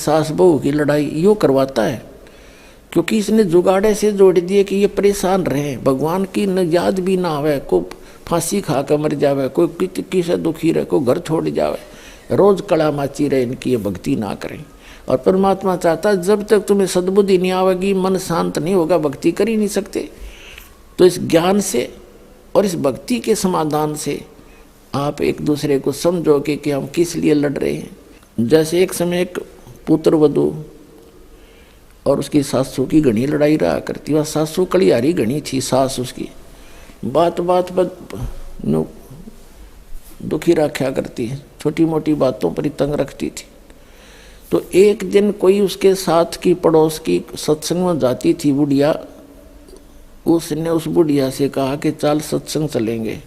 सास बहू की लड़ाई यो करवाता है, क्योंकि इसने जुगाड़े से जोड़ दिए कि ये परेशान रहे, भगवान की न याद भी ना आवे, को फांसी खा कर मर जावे, कोई किसी दुखी रहे, कोई घर छोड़ जावे, रोज कड़ा माची रहे, इनकी ये भक्ति ना करें। और परमात्मा चाहता है जब तक तुम्हें सद्बुद्धि नहीं आवेगी, मन शांत नहीं होगा, भक्ति कर ही नहीं सकते। तो इस ज्ञान से और इस भक्ति के समाधान से आप एक दूसरे को समझोगे कि हम किस लिए लड़ रहे हैं। जैसे एक समय एक पुत्र वधू और उसकी सासू की घनी लड़ाई रहा करती, वह सासू कलियारी घनी थी, सास उसकी बात बात पर दुखी रखा करती है, छोटी मोटी बातों पर ही तंग रखती थी। तो एक दिन कोई उसके साथ की पड़ोस की सत्संग में जाती थी बुढ़िया, उसने उस बुढ़िया से कहा कि चल सत्संग चलेंगे।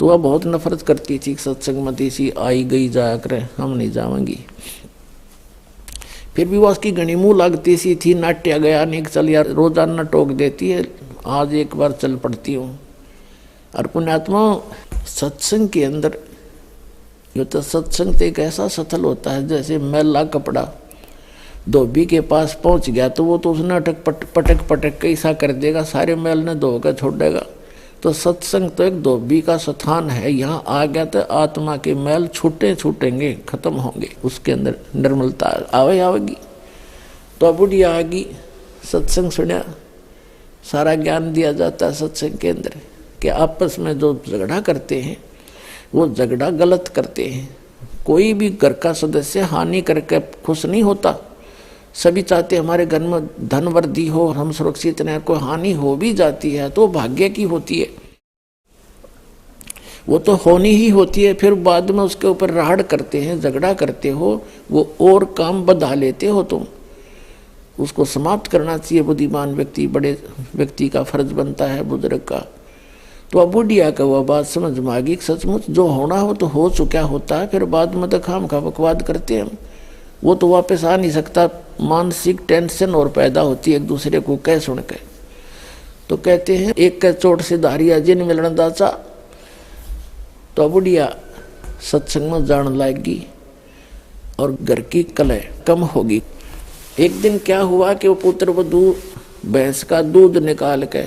तो वह बहुत नफरत करती थी, सत्संग में सी आई गई जाया करे, हम नहीं जाएंगी। फिर भी वह उसकी घनी मुँह लगती सी थी, नाट्या गया नहीं, चल यार रोजाना टोक देती है, आज एक बार चल पड़ती हूँ। और पुण्यात्मा सत्संग के अंदर यो तो सत्संग तो एक ऐसा सथल होता है जैसे मैला कपड़ा धोबी के पास पहुंच गया तो वो तो उसने पटक पटक के ऐसा कर देगा, सारे मैल ने धो कर छोड़ेगा। तो सत्संग तो एक धोबी का स्थान है, यहाँ आ गया तो आत्मा के मैल छूटेंगे, खत्म होंगे, उसके अंदर निर्मलता आवेगी। तो अब बुढ़िया आ गई, सत्संग सुना, सारा ज्ञान दिया जाता है सत्संग के अंदर कि आपस में जो झगड़ा करते हैं वो झगड़ा गलत करते हैं। कोई भी घर का सदस्य हानि करके खुश नहीं होता, सभी चाहते हमारे घर में धन वृद्धि हो, हम सुरक्षित रहें। कोई हानि हो भी जाती है तो भाग्य की होती है, वो तो होनी ही होती है, फिर बाद में उसके ऊपर राहड़ करते हैं, झगड़ा करते हो, वो और काम बढ़ा लेते हो तुम। उसको समाप्त करना चाहिए बुद्धिमान व्यक्ति, बड़े व्यक्ति का फर्ज बनता है, बुजुर्ग का। तो अब बुढ़िया का वह बात समझ में आ गई, सचमुच जो होना हो तो हो चुका होता है, फिर बाद में तो खाम खा बकवाद करते हैं हम, वो तो वापस आ नहीं सकता। मानसिक टेंशन और पैदा होती है एक दूसरे को कह सुन के। तो कहते हैं एक के चोट से धारिया जिन मिलन दाचा। तो बुढ़िया सत्संग में जान लाएगी और घर की कलह कम होगी। एक दिन क्या हुआ कि वो पुत्र वधू भैंस का दूध निकाल के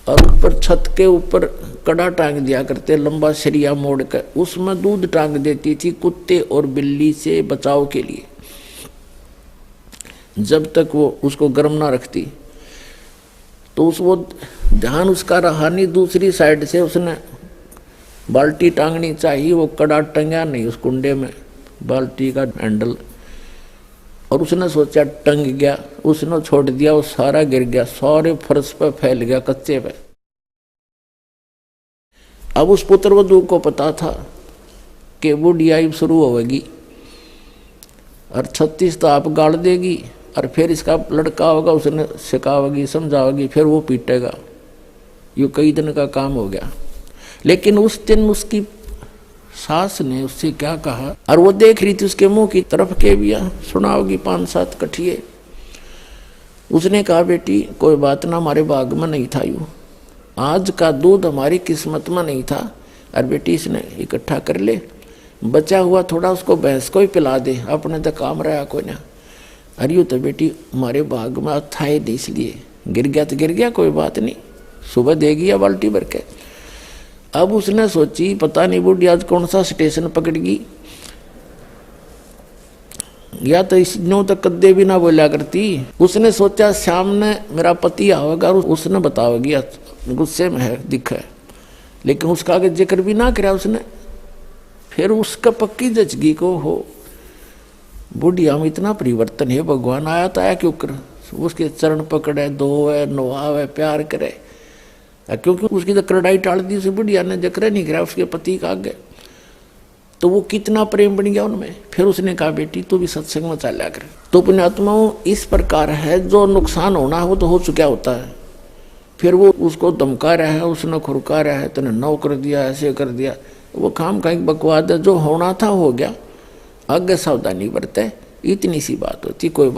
और ऊपर छत के ऊपर कड़ा टांग दिया करते, लंबा सरिया मोड़ कर उसमें दूध टांग देती थी कुत्ते और बिल्ली से बचाव के लिए, जब तक वो उसको गर्म ना रखती। तो वो ध्यान उसका रहा नहीं, दूसरी साइड से उसने बाल्टी टांगनी चाहिए, वो कड़ा टंगा नहीं उस कुंडे में, बाल्टी का हैंडल, और उसने सोचा टंग गया, उसने छोड़ दिया, वो सारा गिर गया, सारे फर्श पर फैल गया, कच्चे पे। अब उस पुत्र वधू को पता था कि बुढ़ियाई शुरू होगी और 36 तो आप गाड़ देगी, और फिर इसका लड़का होगा, उसने सिखावेगी समझावेगी, फिर वो पीटेगा। ये कई दिन का काम हो गया। लेकिन उस दिन उसकी सास ने उससे क्या कहा, और वो देख रही थी उसके मुंह की तरफ के भी सुनाओगी 5-7 कठिए। उसने कहा बेटी कोई बात ना, हमारे भाग में नहीं था, यूँ आज का दूध हमारी किस्मत में नहीं था, और बेटी इसने इकट्ठा कर ले, बचा हुआ थोड़ा उसको भैंस को ही पिला दे, अपने तो काम रहा कोई ना। अरे यूँ तो बेटी हमारे भाग में था ही नहीं, इसलिए गिर गया तो गिर गया, कोई बात नहीं, सुबह देगी या बाल्टी भर के। अब उसने सोची पता नहीं बुढ़ी आज कौन सा स्टेशन पकड़गी, या तो इस नो तक कद्दे भी ना बोला करती। उसने सोचा सामने मेरा पति आवेगा, उसने बतावेगी, गुस्से में है दिखा है, लेकिन उसका आगे जिक्र भी ना करा उसने। फिर उसका पक्की जचगी को हो बुढ़िया में इतना परिवर्तन है, भगवान आया तो आया क्यों कर, उसके चरण पकड़े, धोवे नवावे, प्यार करे, क्योंकि उसकी तो करड़ाई टाल दी उसे बुढ़िया ने, जिक्र नहीं करा उसके पति का आगे। तो वो कितना प्रेम बन गया उनमें। फिर उसने कहा बेटी तू भी सत्संग में चला कर। तो पुण्यात्माओं इस प्रकार है, जो नुकसान होना वो तो हो चुका होता है, फिर वो उसको धमका रहा है, उसने खुरका रहा है, तूने नौ कर दिया, ऐसे कर दिया, वो काम का एक बकवाद है। जो होना था हो गया, आगे सावधानी बरते, इतनी सी बात होती। कोई